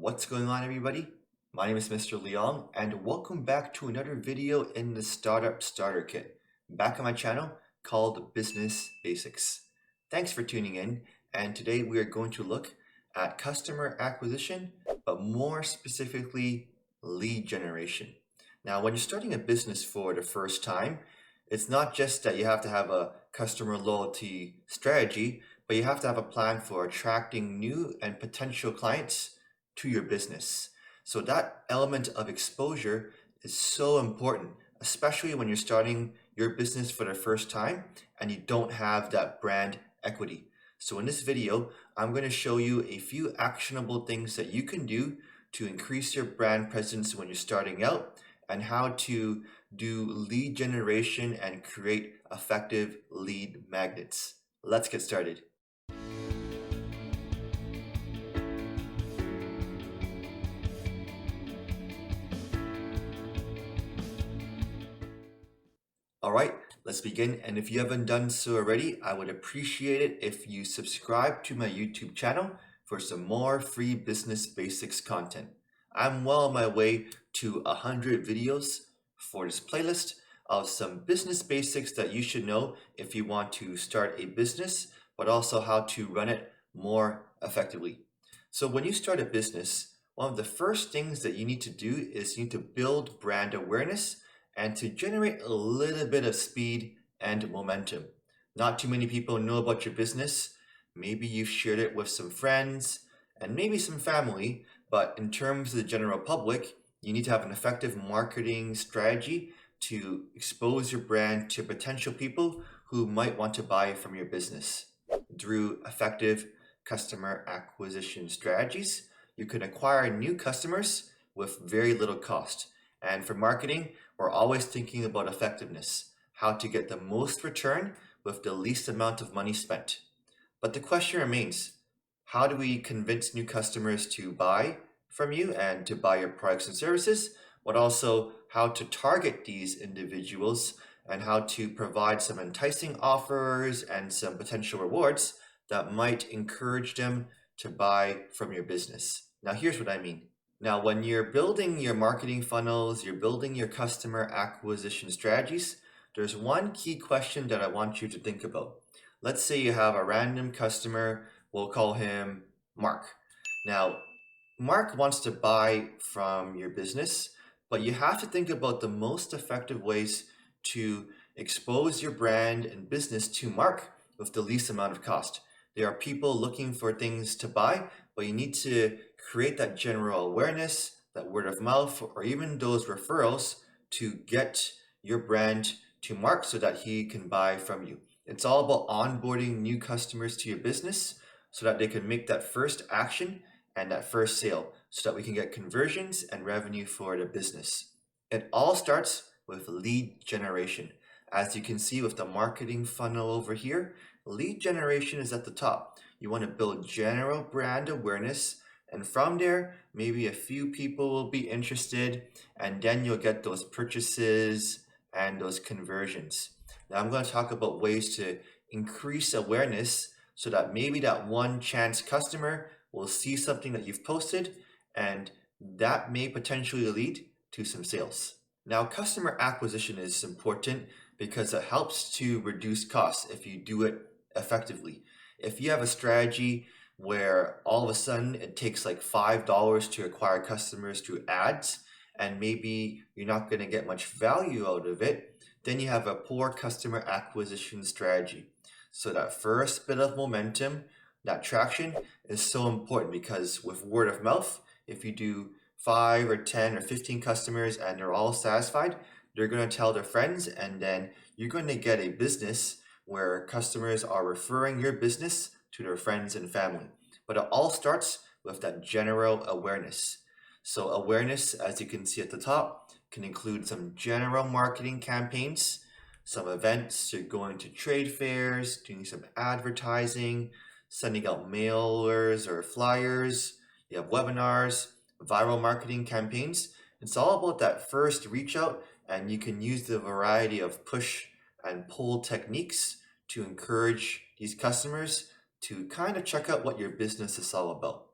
What's going on, everybody? My name is Mr. Leong, and welcome back to another video in the Startup Starter Kit, back on my channel called Business Basics. Thanks for tuning in, and today we are going to look at customer acquisition, but more specifically, lead generation. Now, when you're starting a business for the first time, it's not just that you have to have a customer loyalty strategy, but you have to have a plan for attracting new and potential clients to your business. So that element of exposure is so important, especially when you're starting your business for the first time and you don't have that brand equity. So in this video, I'm going to show you a few actionable things that you can do to increase your brand presence when you're starting out and how to do lead generation and create effective lead magnets. Let's get started. All right, let's begin. And if you haven't done so already, I would appreciate it if you subscribe to my YouTube channel for some more free business basics content. I'm well on my way to 100 videos for this playlist of some business basics that you should know if you want to start a business, but also how to run it more effectively. So when you start a business, one of the first things that you need to do is you need to build brand awareness and to generate a little bit of speed and momentum. Not too many people know about your business. Maybe you've shared it with some friends and maybe some family, but in terms of the general public, you need to have an effective marketing strategy to expose your brand to potential people who might want to buy from your business. Through effective customer acquisition strategies, you can acquire new customers with very little cost. And for marketing, we're always thinking about effectiveness, how to get the most return with the least amount of money spent. But the question remains, how do we convince new customers to buy from you and to buy your products and services, but also how to target these individuals and how to provide some enticing offers and some potential rewards that might encourage them to buy from your business. Now, here's what I mean. Now, when you're building your marketing funnels, you're building your customer acquisition strategies, there's one key question that I want you to think about. Let's say you have a random customer, we'll call him Mark. Now, Mark wants to buy from your business, but you have to think about the most effective ways to expose your brand and business to Mark with the least amount of cost. There are people looking for things to buy, but you need to create that general awareness, that word of mouth, or even those referrals to get your brand to Mark so that he can buy from you. It's all about onboarding new customers to your business so that they can make that first action and that first sale so that we can get conversions and revenue for the business. It all starts with lead generation. As you can see with the marketing funnel over here, lead generation is at the top. You want to build general brand awareness, and from there, maybe a few people will be interested, and then you'll get those purchases and those conversions. Now I'm going to talk about ways to increase awareness so that maybe that one chance customer will see something that you've posted, and that may potentially lead to some sales. Now, customer acquisition is important because it helps to reduce costs if you do it effectively. If you have a strategy where all of a sudden it takes like $5 to acquire customers through ads, and maybe you're not going to get much value out of it, then you have a poor customer acquisition strategy. So that first bit of momentum, that traction is so important because with word of mouth, if you do 5 or 10 or 15 customers and they're all satisfied, they're going to tell their friends, and then you're going to get a business where customers are referring your business to their friends and family. But it all starts with that general awareness. So awareness, as you can see at the top, can include some general marketing campaigns, some events, you're going to trade fairs, doing some advertising, sending out mailers or flyers, you have webinars, viral marketing campaigns. It's all about that first reach out, and you can use the variety of push and pull techniques to encourage these customers to kind of check out what your business is all about.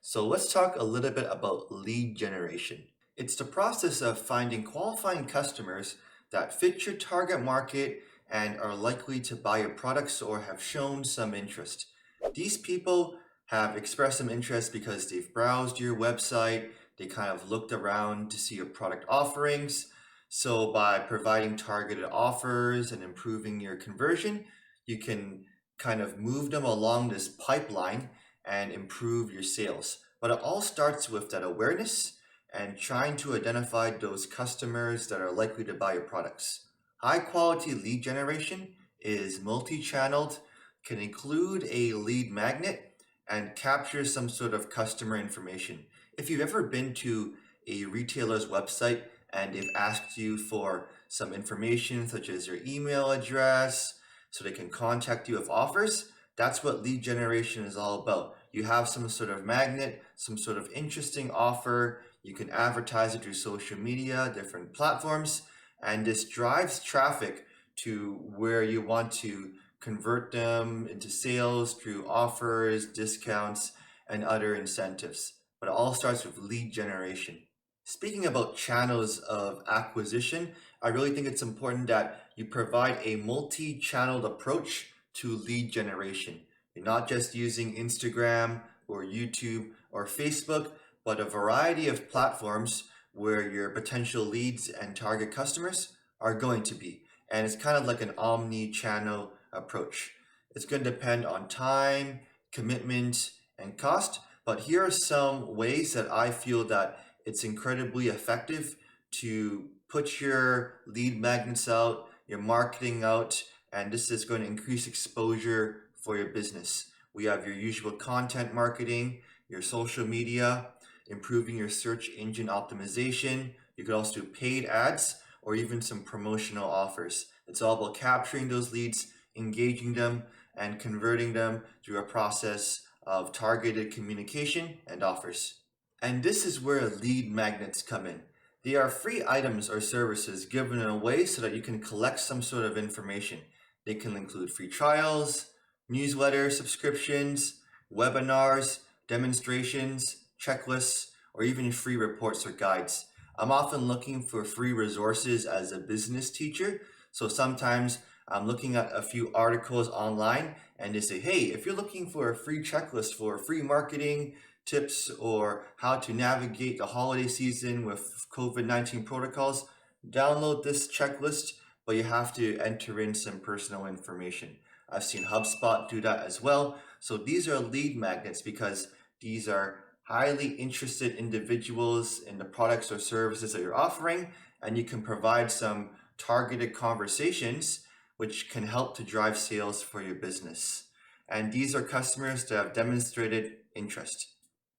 So let's talk a little bit about lead generation. It's the process of finding qualifying customers that fit your target market and are likely to buy your products or have shown some interest. These people have expressed some interest because they've browsed your website, they kind of looked around to see your product offerings. So by providing targeted offers and improving your conversion, you can kind of move them along this pipeline and improve your sales. But it all starts with that awareness and trying to identify those customers that are likely to buy your products. High quality lead generation is multi channeled, can include a lead magnet, and capture some sort of customer information. If you've ever been to a retailer's website and they've asked you for some information, such as your email address, so they can contact you with offers, that's what lead generation is all about. You have some sort of magnet, some sort of interesting offer. You can advertise it through social media, different platforms, and this drives traffic to where you want to convert them into sales through offers, discounts, and other incentives. But it all starts with lead generation. Speaking about channels of acquisition, I really think it's important that you provide a multi-channeled approach to lead generation. You're not just using Instagram or YouTube or Facebook, but a variety of platforms where your potential leads and target customers are going to be. And it's kind of like an omni-channel approach. It's going to depend on time, commitment, and cost. But here are some ways that I feel that it's incredibly effective to put your lead magnets out, your marketing out, and this is going to increase exposure for your business. We have your usual content marketing, your social media, improving your search engine optimization. You could also do paid ads or even some promotional offers. It's all about capturing those leads, engaging them, and converting them through a process of targeted communication and offers. And this is where lead magnets come in. They are free items or services given away so that you can collect some sort of information. They can include free trials, newsletter subscriptions, webinars, demonstrations, checklists, or even free reports or guides. I'm often looking for free resources as a business teacher, so sometimes I'm looking at a few articles online and they say, hey, if you're looking for a free checklist for free marketing tips or how to navigate the holiday season with COVID-19 protocols, download this checklist, but you have to enter in some personal information. I've seen HubSpot do that as well. So these are lead magnets because these are highly interested individuals in the products or services that you're offering, and you can provide some targeted conversations which can help to drive sales for your business. And these are customers that have demonstrated interest.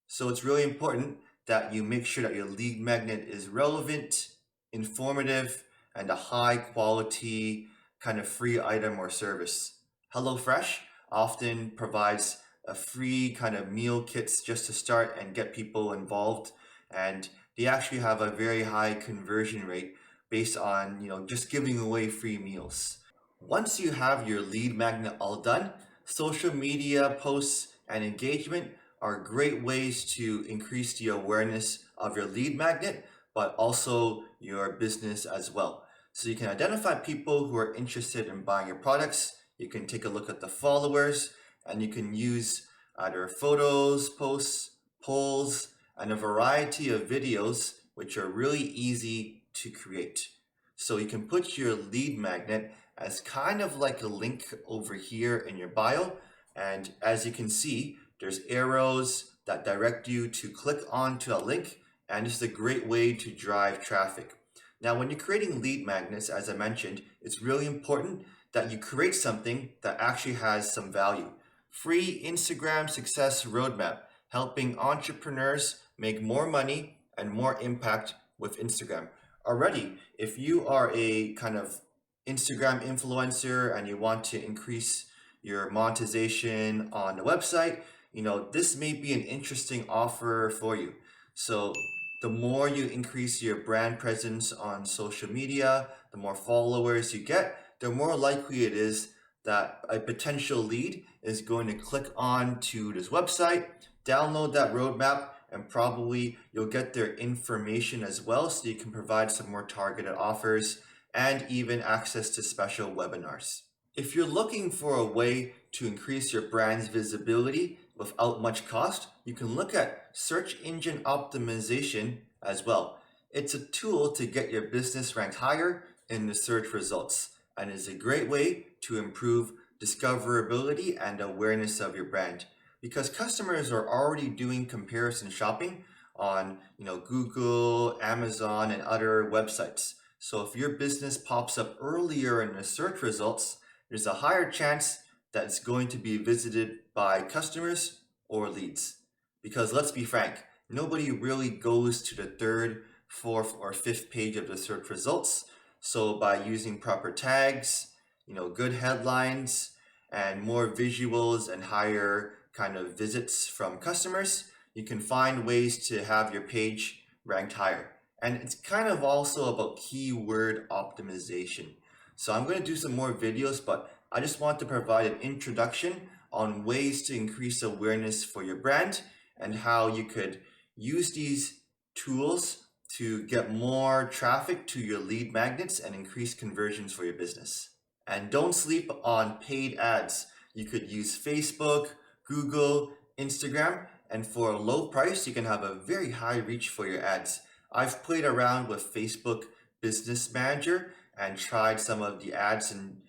So it's really important that you make sure that your lead magnet is relevant, informative, and a high quality kind of free item or service. HelloFresh often provides a free kind of meal kits just to start and get people involved. And they actually have a very high conversion rate based on, just giving away free meals. Once you have your lead magnet all done, social media posts and engagement are great ways to increase the awareness of your lead magnet, but also your business as well. So you can identify people who are interested in buying your products. You can take a look at the followers, and you can use either photos, posts, polls, and a variety of videos, which are really easy to create. So you can put your lead magnet as kind of like a link over here in your bio. And as you can see, there's arrows that direct you to click onto a link, and this is a great way to drive traffic. Now, when you're creating lead magnets, as I mentioned, it's really important that you create something that actually has some value. Free Instagram Success Roadmap, helping entrepreneurs make more money and more impact with Instagram. Already, if you are a kind of Instagram influencer and you want to increase your monetization on the website, this may be an interesting offer for you. So the more you increase your brand presence on social media, the more followers you get, the more likely it is that a potential lead is going to click on to this website, download that roadmap and probably you'll get their information as well so you can provide some more targeted offers and even access to special webinars. If you're looking for a way to increase your brand's visibility without much cost, you can look at search engine optimization as well. It's a tool to get your business ranked higher in the search results and is a great way to improve discoverability and awareness of your brand because customers are already doing comparison shopping on Google, Amazon, and other websites. So if your business pops up earlier in the search results, there's a higher chance that it's going to be visited by customers or leads. Because let's be frank, nobody really goes to the third, fourth, or fifth page of the search results. So by using proper tags, good headlines, and more visuals and higher kind of visits from customers, you can find ways to have your page ranked higher. And it's kind of also about keyword optimization. So I'm going to do some more videos, but I just want to provide an introduction on ways to increase awareness for your brand and how you could use these tools to get more traffic to your lead magnets and increase conversions for your business. And don't sleep on paid ads. You could use Facebook, Google, Instagram, and for a low price, you can have a very high reach for your ads. I've played around with Facebook Business Manager and tried some of the ads and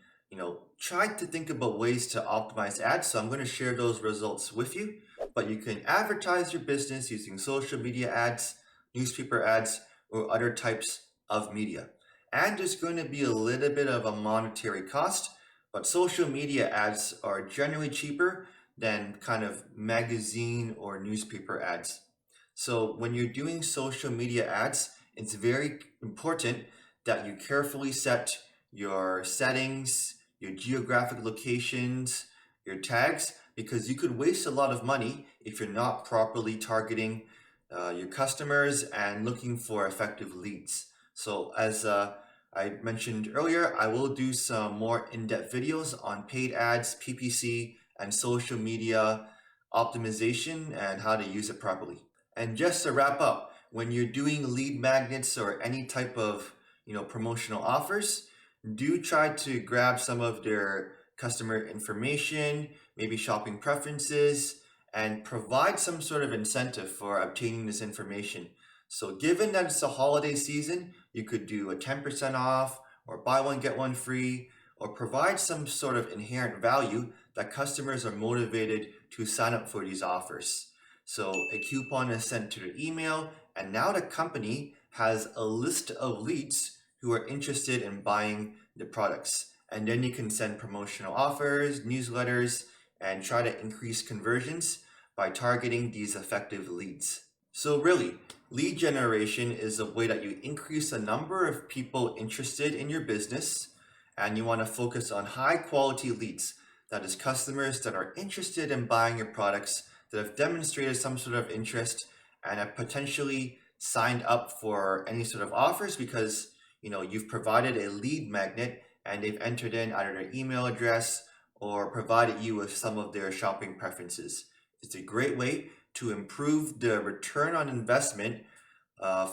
tried to think about ways to optimize ads. So I'm going to share those results with you. But you can advertise your business using social media ads, newspaper ads, or other types of media. And there's going to be a little bit of a monetary cost, but social media ads are generally cheaper than kind of magazine or newspaper ads. So when you're doing social media ads, it's very important that you carefully set your settings, your geographic locations, your tags, because you could waste a lot of money if you're not properly targeting your customers and looking for effective leads. So as I mentioned earlier, I will do some more in-depth videos on paid ads, PPC, and social media optimization and how to use it properly. And just to wrap up, when you're doing lead magnets or any type of promotional offers, do try to grab some of their customer information, maybe shopping preferences, and provide some sort of incentive for obtaining this information. So given that it's a holiday season, you could do a 10% off or buy one, get one free, or provide some sort of inherent value that customers are motivated to sign up for these offers. So a coupon is sent to their email, and now the company has a list of leads who are interested in buying the products. And then you can send promotional offers, newsletters, and try to increase conversions by targeting these effective leads. So really, lead generation is a way that you increase the number of people interested in your business, and you want to focus on high quality leads. That is customers that are interested in buying your products, that have demonstrated some sort of interest and have potentially signed up for any sort of offers because you've provided a lead magnet and they've entered in either their email address or provided you with some of their shopping preferences. It's a great way to improve the return on investment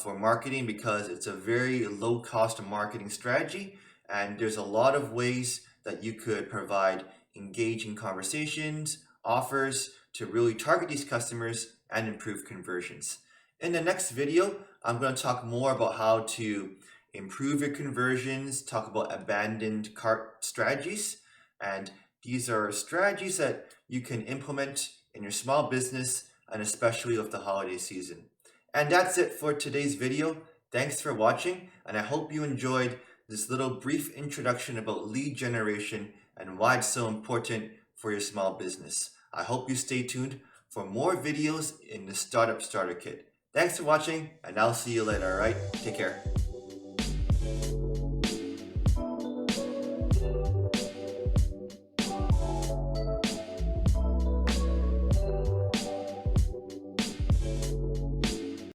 for marketing because it's a very low cost marketing strategy, and there's a lot of ways that you could provide engaging conversations, offers to really target these customers and improve conversions. In the next video, I'm going to talk more about how to improve your conversions, talk about abandoned cart strategies, and these are strategies that you can implement in your small business and especially with the holiday season. And that's it for today's video. Thanks for watching, and I hope you enjoyed this little brief introduction about lead generation and why it's so important for your small business. I hope you stay tuned for more videos in the Startup Starter Kit. Thanks for watching, and I'll see you later, alright? Take care.